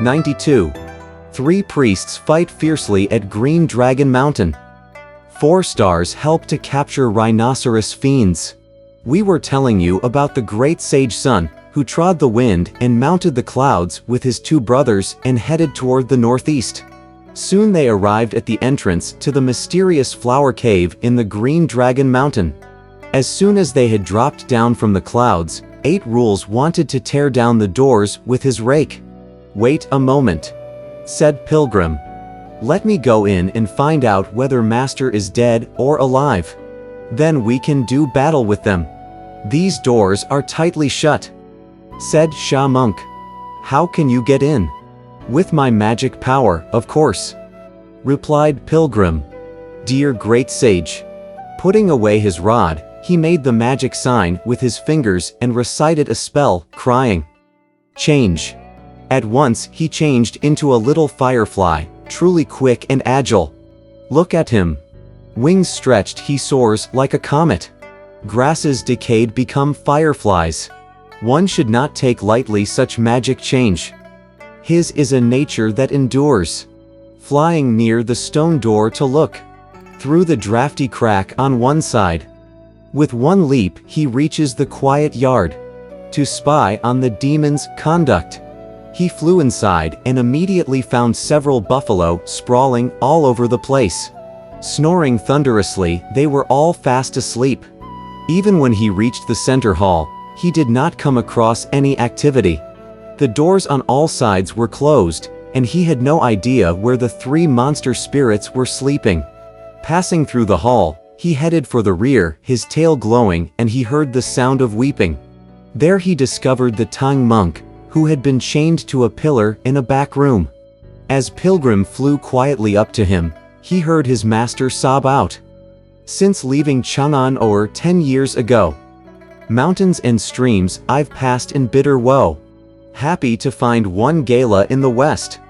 92. 3 priests fight fiercely at Green Dragon Mountain. 4 stars help to capture rhinoceros fiends. We were telling you about the great sage Sun, who trod the wind and mounted the clouds with his 2 brothers and headed toward the northeast. Soon they arrived at the entrance to the mysterious flower cave in the Green Dragon Mountain. As soon as they had dropped down from the clouds, 8 Rules wanted to tear down the doors with his rake. "Wait a moment," said Pilgrim. "Let me go in and find out whether Master is dead or alive. Then we can do battle with them. These doors are tightly shut," said Sha Monk. "How can you get in?" "With my magic power, of course," replied Pilgrim. "Dear great sage." Putting away his rod, he made the magic sign with his fingers and recited a spell, crying, "Change." At once he changed into a little firefly, truly quick and agile. Look at him. Wings stretched, he soars like a comet. Grasses decayed become fireflies. One should not take lightly such magic change. His is a nature that endures. Flying near the stone door to look through the drafty crack on one side. With one leap he reaches the quiet yard to spy on the demon's conduct. He flew inside and immediately found several buffalo sprawling all over the place. Snoring thunderously, they were all fast asleep. Even when he reached the center hall, he did not come across any activity. The doors on all sides were closed, and he had no idea where the 3 monster spirits were sleeping. Passing through the hall, he headed for the rear, his tail glowing, and he heard the sound of weeping. There he discovered the Tang monk, who had been chained to a pillar in a back room. As Pilgrim flew quietly up to him, he heard his master sob out. "Since leaving Chang'an over 10 years ago, mountains and streams I've passed in bitter woe. Happy to find one gala in the west.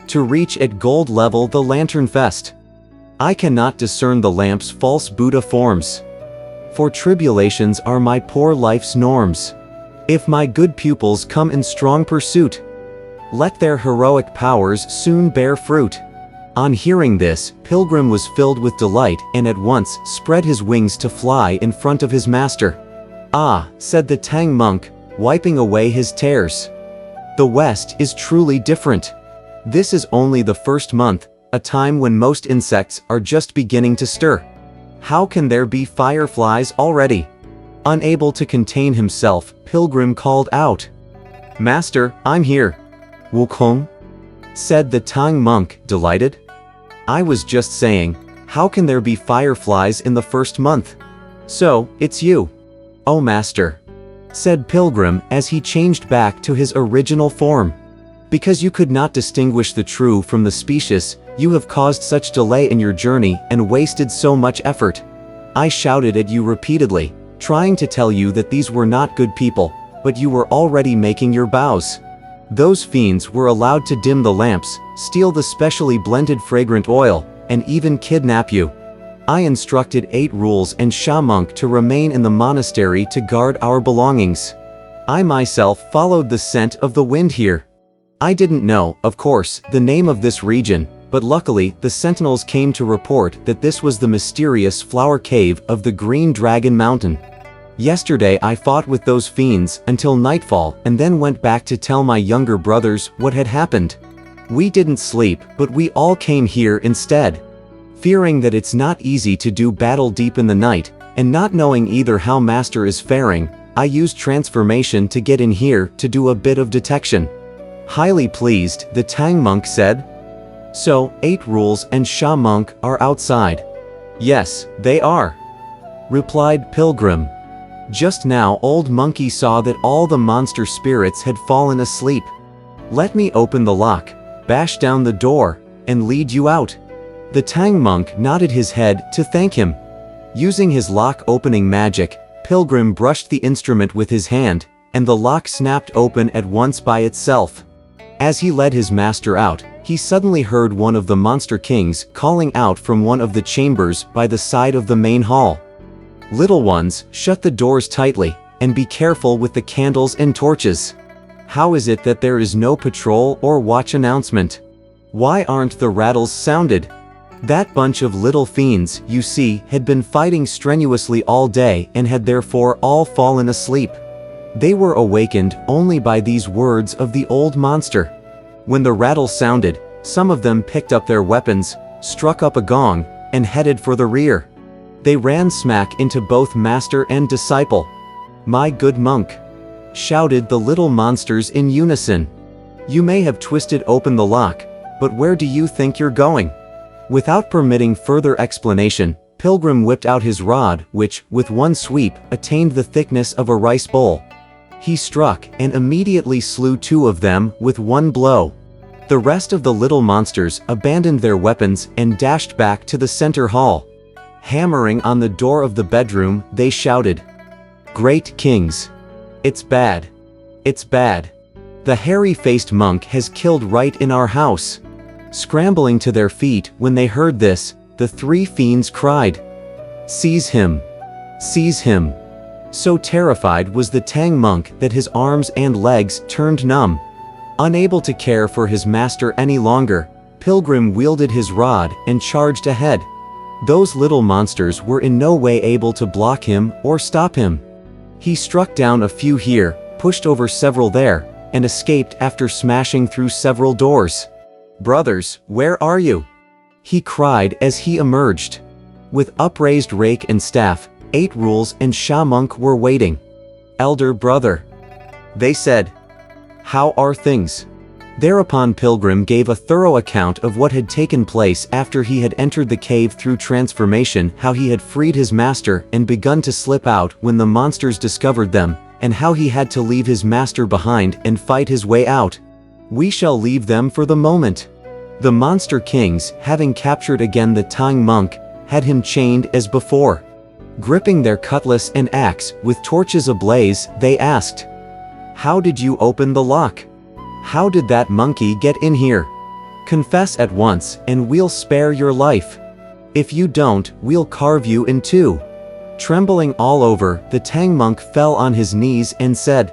To reach at gold level the lantern fest. I cannot discern the lamp's false Buddha forms. For tribulations are my poor life's norms. If my good pupils come in strong pursuit, let their heroic powers soon bear fruit." On hearing this, Pilgrim was filled with delight and at once spread his wings to fly in front of his master. "Ah," said the Tang monk, wiping away his tears. "The West is truly different. This is only the first month, a time when most insects are just beginning to stir. How can there be fireflies already?" Unable to contain himself, Pilgrim called out, "Master, I'm here." "Wukong?" said the Tang monk, delighted. "I was just saying, how can there be fireflies in the first month? So, it's you." "Oh master," said Pilgrim as he changed back to his original form. "Because you could not distinguish the true from the specious, you have caused such delay in your journey and wasted so much effort. I shouted at you repeatedly, trying to tell you that these were not good people, but you were already making your bows. Those fiends were allowed to dim the lamps, steal the specially blended fragrant oil, and even kidnap you. I instructed 8 Rules and Sha Monk to remain in the monastery to guard our belongings. I myself followed the scent of the wind here. I didn't know, of course, the name of this region, but luckily the sentinels came to report that this was the mysterious flower cave of the Green Dragon Mountain. Yesterday I fought with those fiends until nightfall and then went back to tell my younger brothers what had happened. We didn't sleep, but we all came here instead. Fearing that it's not easy to do battle deep in the night, and not knowing either how Master is faring, I used transformation to get in here to do a bit of detection." Highly pleased, the Tang monk said, "So, 8 Rules and Sha Monk are outside?" "Yes, they are," replied Pilgrim. Just now Old Monkey saw that all the monster spirits had fallen asleep. "Let me open the lock, bash down the door, and lead you out." The Tang monk nodded his head to thank him. Using his lock-opening magic, Pilgrim brushed the instrument with his hand, and the lock snapped open at once by itself. As he led his master out, he suddenly heard one of the monster kings calling out from one of the chambers by the side of the main hall. "Little ones, shut the doors tightly, and be careful with the candles and torches. How is it that there is no patrol or watch announcement? Why aren't the rattles sounded? That bunch of little fiends, you see, had been fighting strenuously all day and had therefore all fallen asleep. They were awakened only by these words of the old monster. When the rattle sounded, some of them picked up their weapons, struck up a gong, and headed for the rear. They ran smack into both master and disciple. "My good monk!" shouted the little monsters in unison. "You may have twisted open the lock, but where do you think you're going?" Without permitting further explanation, Pilgrim whipped out his rod, which, with one sweep, attained the thickness of a rice bowl. He struck, and immediately slew 2 of them with one blow. The rest of the little monsters abandoned their weapons and dashed back to the center hall. Hammering on the door of the bedroom, they shouted, "Great kings! It's bad! It's bad! The hairy-faced monk has killed right in our house!" Scrambling to their feet when they heard this, the 3 fiends cried, "Seize him! Seize him!" So terrified was the Tang monk that his arms and legs turned numb. Unable to care for his master any longer, Pilgrim wielded his rod and charged ahead. Those little monsters were in no way able to block him or stop him. He struck down a few here, pushed over several there, and escaped after smashing through several doors. "Brothers, where are you?" he cried as he emerged. With upraised rake and staff, 8 rules and Sha monk were waiting. "Elder brother," they said, "how are things?" Thereupon Pilgrim gave a thorough account of what had taken place after he had entered the cave through transformation, how he had freed his master and begun to slip out when the monsters discovered them, and how he had to leave his master behind and fight his way out. We shall leave them for the moment. The monster kings, having captured again the Tang monk, had him chained as before. Gripping their cutlass and axe, with torches ablaze, they asked, "How did you open the lock? How did that monkey get in here? Confess at once, and we'll spare your life. If you don't, we'll carve you in 2. Trembling all over, the Tang monk fell on his knees and said,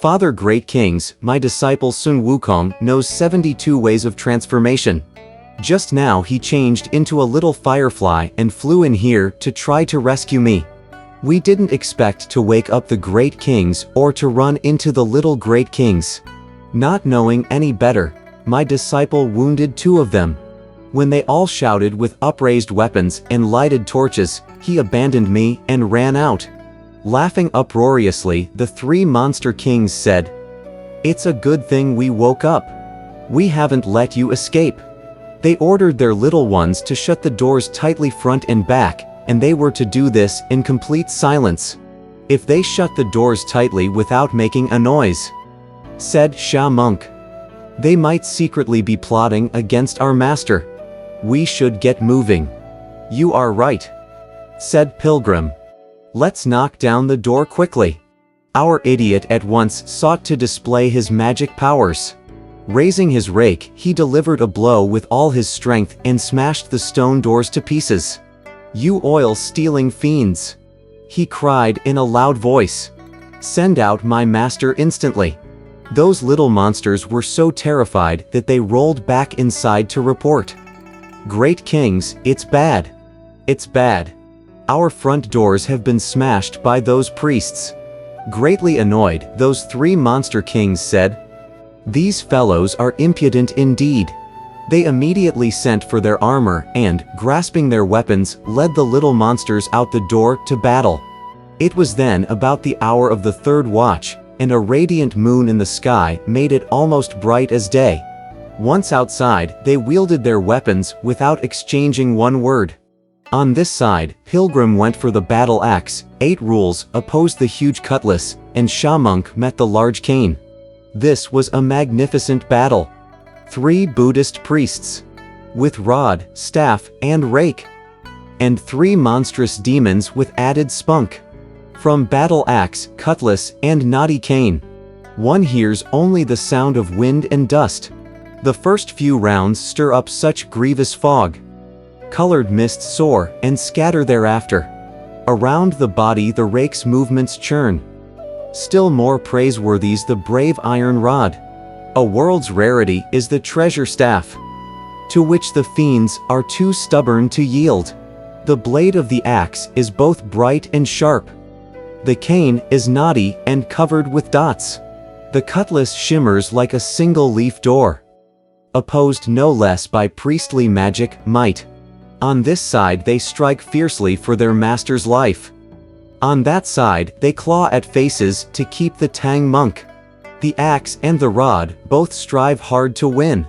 "Father Great Kings, my disciple Sun Wukong knows 72 ways of transformation. Just now he changed into a little firefly and flew in here to try to rescue me. We didn't expect to wake up the Great Kings or to run into the little Great Kings. Not knowing any better, my disciple wounded 2 of them. When they all shouted with upraised weapons and lighted torches, he abandoned me and ran out." Laughing uproariously, the 3 monster kings said, "It's a good thing we woke up. We haven't let you escape." They ordered their little ones to shut the doors tightly front and back, and they were to do this in complete silence. "If they shut the doors tightly without making a noise," said Sha monk, "they might secretly be plotting against our master. We should get moving." "You are right," said Pilgrim. "Let's knock down the door quickly." Our idiot at once sought to display his magic powers. Raising his rake, he delivered a blow with all his strength and smashed the stone doors to pieces. "You oil-stealing fiends!" he cried in a loud voice. "Send out my master instantly." Those little monsters were so terrified that they rolled back inside to report, "Great Kings, it's bad. It's bad. Our front doors have been smashed by those priests." Greatly annoyed, those 3 monster kings said, "These fellows are impudent indeed." They immediately sent for their armor and, grasping their weapons, led the little monsters out the door to battle. It was then about the hour of the 3rd watch, and a radiant moon in the sky made it almost bright as day. Once outside, they wielded their weapons without exchanging one word. On this side, Pilgrim went for the battle axe, 8 rules opposed the huge cutlass, and Sha monk met the large cane. This was a magnificent battle. 3 Buddhist priests, with rod, staff, and rake, and 3 monstrous demons with added spunk. From battle axe, cutlass, and knotty cane, one hears only the sound of wind and dust. The first few rounds stir up such grievous fog. Colored mists soar and scatter thereafter. Around the body the rake's movements churn. Still more praiseworthy is the brave iron rod. A world's rarity is the treasure staff, to which the fiends are too stubborn to yield. The blade of the axe is both bright and sharp. The cane is knotty and covered with dots. The cutlass shimmers like a single-leaf door, opposed no less by priestly magic might. On this side they strike fiercely for their master's life. On that side they claw at faces to keep the Tang monk. The axe and the rod both strive hard to win.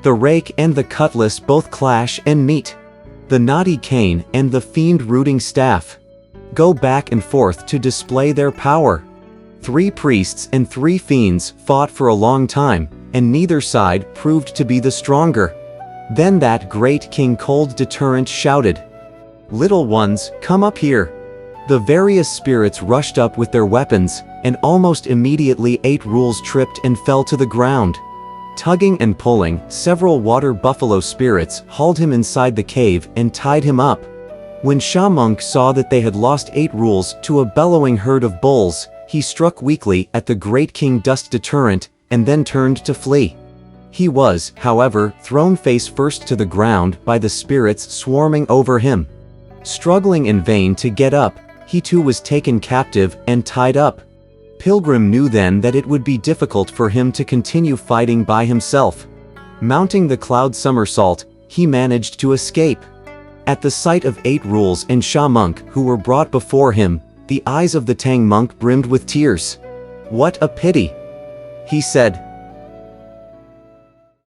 The rake and the cutlass both clash and meet. The knotty cane and the fiend-rooting staff go back and forth to display their power. 3 priests and 3 fiends fought for a long time, and neither side proved to be the stronger. Then that great King Cold Deterrent shouted, "Little ones, come up here." The various spirits rushed up with their weapons, and almost immediately 8 rules tripped and fell to the ground. Tugging and pulling, several water buffalo spirits hauled him inside the cave and tied him up. When Sha Monk saw that they had lost 8 rules to a bellowing herd of bulls, he struck weakly at the great King Dust Deterrent, and then turned to flee. He was, however, thrown face first to the ground by the spirits swarming over him. Struggling in vain to get up, he too was taken captive and tied up. Pilgrim knew then that it would be difficult for him to continue fighting by himself. Mounting the cloud somersault, he managed to escape. At the sight of 8 rules and Sha Monk who were brought before him, the eyes of the Tang monk brimmed with tears. "What a pity," he said.